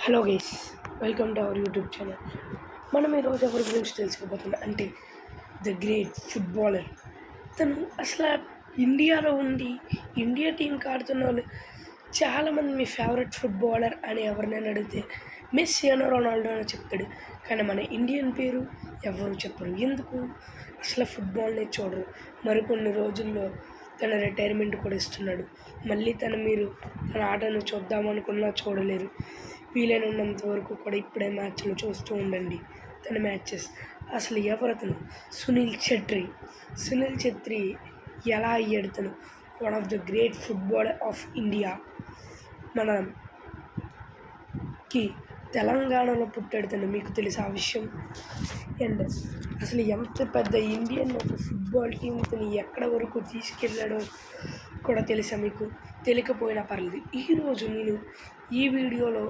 Hello guys, welcome to our YouTube channel. మనం ఈరోజు ఎవరి గురించి తెలుసుకోబోతున్నాం అంటే ద గ్రేట్ ఫుట్బాలర్. తను అసలు ఇండియాలో ఉండి ఇండియా టీంకి ఆడుతున్న వాళ్ళు చాలామంది మీ ఫేవరెట్ ఫుట్బాలర్ అని ఎవరినైనా అడిగితే మెస్సీ అనో రొనాల్డో అని చెప్తాడు. కానీ మన ఇండియన్ పేరు ఎవరు చెప్పరు. ఎందుకు? అసలు ఫుట్బాల్ని చూడరు. మరికొన్ని రోజుల్లో తన రిటైర్మెంట్ కూడా ఇస్తున్నాడు. మళ్ళీ తన ఆటను చూద్దామనుకున్నా చూడలేరు. వీలైనంత వరకు కూడా ఇప్పుడే మ్యాచ్లు చూస్తూ ఉండండి, తన మ్యాచెస్. అసలు ఎవరతను? సునీల్ ఛెత్రి ఎలా అయ్యాడు? తను one of the great footballer of India. మనకి తెలంగాణలో పుట్టాడు తను. మీకు తెలుసు ఆ విషయం? అండ్ అసలు ఎంత పెద్ద ఇండియన్ ఒక ఫుట్బాల్ టీం తను ఎక్కడ వరకు తీసుకెళ్ళాడో కూడా తెలుసా మీకు? తెలియకపోయినా పర్లేదు. ఈరోజు నేను ఈ వీడియోలో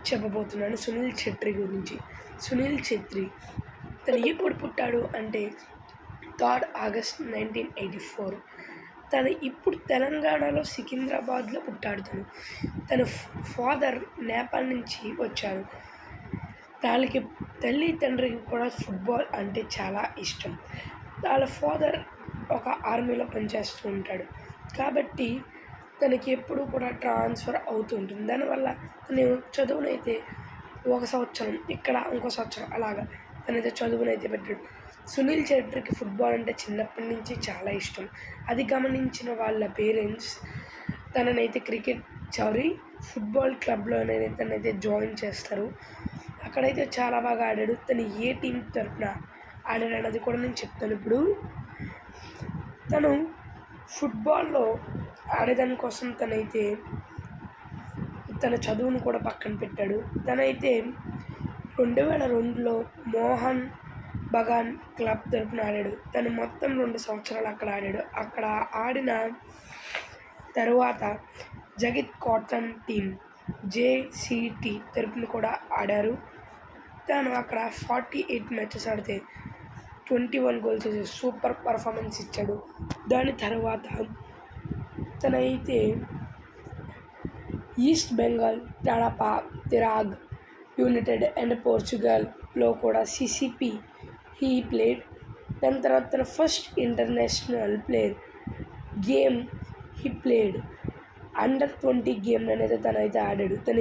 చెప్పబోతున్నాను సునీల్ ఛెత్రి గురించి. సునీల్ ఛెత్రి తను ఎప్పుడు పుట్టాడు అంటే 3 ఆగస్ట్ 1984. తను ఇప్పుడు తెలంగాణలో సికింద్రాబాద్లో పుట్టాడు. తన ఫాదర్ నేపాల్ నుంచి వచ్చారు. వాళ్ళకి తల్లి తండ్రికి కూడా ఫుట్బాల్ అంటే చాలా ఇష్టం. వాళ్ళ ఫాదర్ ఒక ఆర్మీలో పనిచేస్తూ ఉంటాడు కాబట్టి తనకి ఎప్పుడు కూడా ట్రాన్స్ఫర్ అవుతూ ఉంటుంది. దానివల్ల తను చదువునైతే ఒక సంవత్సరం ఇక్కడ, ఇంకో సంవత్సరం అలాగా తనైతే చదువునైతే పెట్టాడు. సునీల్ ఛెత్రికి ఫుట్బాల్ అంటే చిన్నప్పటి నుంచి చాలా ఇష్టం. అది గమనించిన వాళ్ళ పేరెంట్స్ తననైతే ఫుట్బాల్ క్లబ్లోనైతే తనైతే జాయిన్ చేస్తారు. అక్కడైతే చాలా బాగా ఆడాడు. తను ఏ టీం తరఫున ఆడాడు అన్నది కూడా నేను చెప్తాను. ఇప్పుడు తను ఫుట్బాల్లో ఆడేదానికోసం తన చదువును కూడా పక్కన పెట్టాడు. తనైతే 2002లో మోహన్ బగాన్ క్లబ్ తరపున ఆడాడు. తను మొత్తం 2 సంవత్సరాలు అక్కడ ఆడాడు. అక్కడ ఆడిన తర్వాత జగిత్ కాటన్ టీం JCT తరపున కూడా ఆడారు. తను అక్కడ 48 మ్యాచెస్ ఆడితే 21 గోల్స్ వేసి సూపర్ పర్ఫార్మెన్స్ ఇచ్చాడు. దాని తర్వాత తనైతే ఈస్ట్ బెంగాల్, కడప, తిరాగ్ యునైటెడ్ అండ్ పోర్చుగల్లో కూడా CCP హీ ప్లేడ్. దాని తర్వాత తన first international game he played Under-20 game అనేది తనైతే ఆడాడు. తను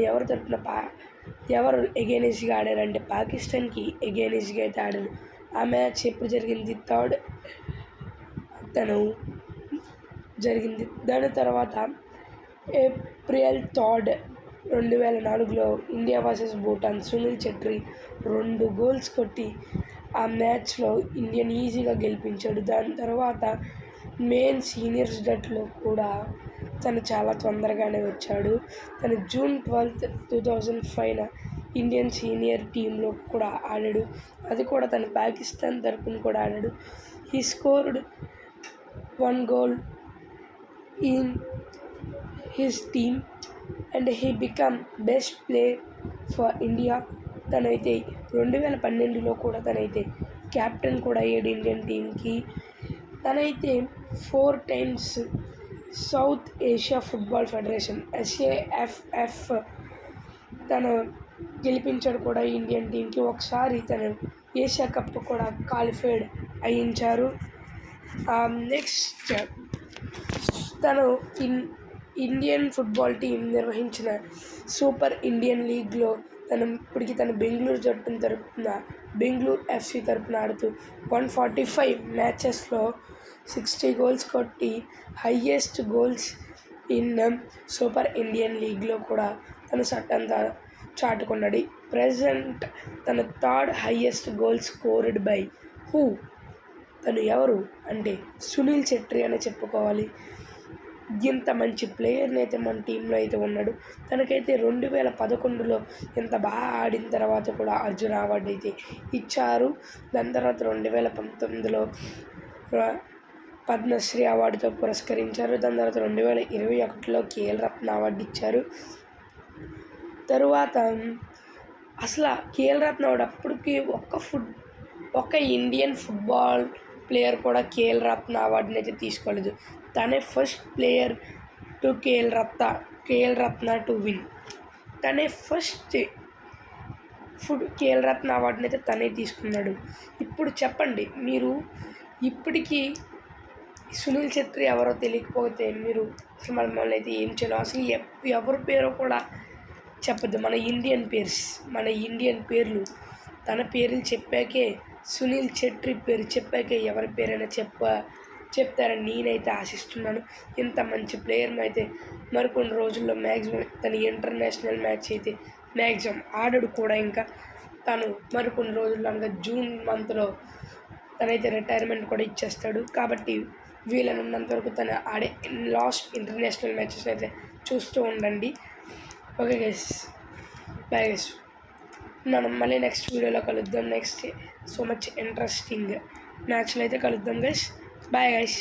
ఎవరు ఎగెయినిస్ట్గా ఆడారంటే పాకిస్తాన్కి ఎగెయినిస్ట్గా అయితే ఆడాడు. ఆ మ్యాచ్ ఎప్పుడు జరిగింది? 3rd జరిగింది. దాని తర్వాత ఏప్రిల్ 3, 2004లో India versus Bhutan Sunil Chhetri 2 goals కొట్టి ఆ మ్యాచ్లో ఇండియాని ఈజీగా గెలిపించాడు. దాని తర్వాత మెయిన్ సీనియర్స్ జట్టులో కూడా తను చాలా తొందరగానే వచ్చాడు. తను June 12, 2005 ఇండియన్ సీనియర్ టీంలో కూడా ఆడాడు. అది కూడా తను పాకిస్తాన్ తరపున కూడా ఆడాడు. He scored 1 goal in his team and he became best player for India. తనైతే 2012లో కూడా తనైతే కెప్టెన్ కూడా అయ్యాడు ఇండియన్ టీంకి. తనైతే 4 times south Asia football federation SAFF తను గెలిపించాడు కూడా ఇండియన్ టీంకి. ఒకసారి తను ఏషియా కప్ కూడా క్వాలిఫైడ్ అయ్యించారు. నెక్స్ట్ తను ఇండియన్ ఫుట్బాల్ టీం నిర్వహించిన సూపర్ ఇండియన్ లీగ్లో ఇప్పటికి తన బెంగళూరు జట్టు తరపున బెంగళూరు FC తరపున ఆడుతూ 145 మ్యాచెస్లో 60 గోల్స్ కొట్టి highest goals in super Indian లీగ్లో కూడా తన సట్టంతా చాటుకున్నాడు. ప్రెజెంట్ తన 3rd highest goal scored by తను ఎవరు అంటే సునీల్ ఛెత్రి అనే చెప్పుకోవాలి. ఇంత మంచి ప్లేయర్ని అయితే మన టీంలో అయితే ఉన్నాడు. తనకైతే 2011లో ఎంత బాగా ఆడిన తర్వాత కూడా అర్జున్ అవార్డు అయితే ఇచ్చారు. దాని తర్వాత 2019లో పద్మశ్రీ అవార్డుతో పురస్కరించారు. దాని తర్వాత 2021లో KL రత్న అవార్డు ఇచ్చారు. తరువాత అసలు KL రత్న అవార్డు అప్పటికి ఒక్క ఇండియన్ ఫుట్బాల్ ప్లేయర్ కూడా KL రత్న అవార్డుని అయితే తీసుకోలేదు. తనే first player to KL Ratna to win. తనే ఫస్ట్ ఖేల్ రత్న అవార్డుని అయితే తనే తీసుకున్నాడు. ఇప్పుడు చెప్పండి, మీరు ఇప్పటికీ సునీల్ ఛెత్రి ఎవరో తెలియకపోతే మీరు అసలు మమ్మల్ని అయితే ఏం చేయాలి? అసలు ఎవరి పేరో కూడా చెప్పద్దు. మన ఇండియన్ పేర్లు తన పేర్లు చెప్పాకే, సునీల్ ఛెత్రి పేరు చెప్పాకే ఎవరి పేరైనా చెప్తారని నేనైతే ఆశిస్తున్నాను. ఇంత మంచి ప్లేయర్ని అయితే మరికొన్ని రోజుల్లో మ్యాక్సిమం తన ఇంటర్నేషనల్ మ్యాచ్ అయితే మ్యాక్సిమం ఆడడు కూడా. ఇంకా తను మరికొన్ని రోజుల్లో అనగా జూన్ మంత్లో తనైతే రిటైర్మెంట్ కూడా ఇచ్చేస్తాడు. కాబట్టి వీలైనంత వరకు తను ఆడే లాస్ట్ ఇంటర్నేషనల్ మ్యాచెస్ అయితే చూస్తూ ఉండండి. Okay guys, bye guys. మనం మళ్ళీ నెక్స్ట్ వీడియోలో కలుద్దాం. నెక్స్ట్ సో మచ్ ఇంట్రెస్టింగ్ మ్యాచ్లో అయితే కలుద్దాం గైస్. Bye guys.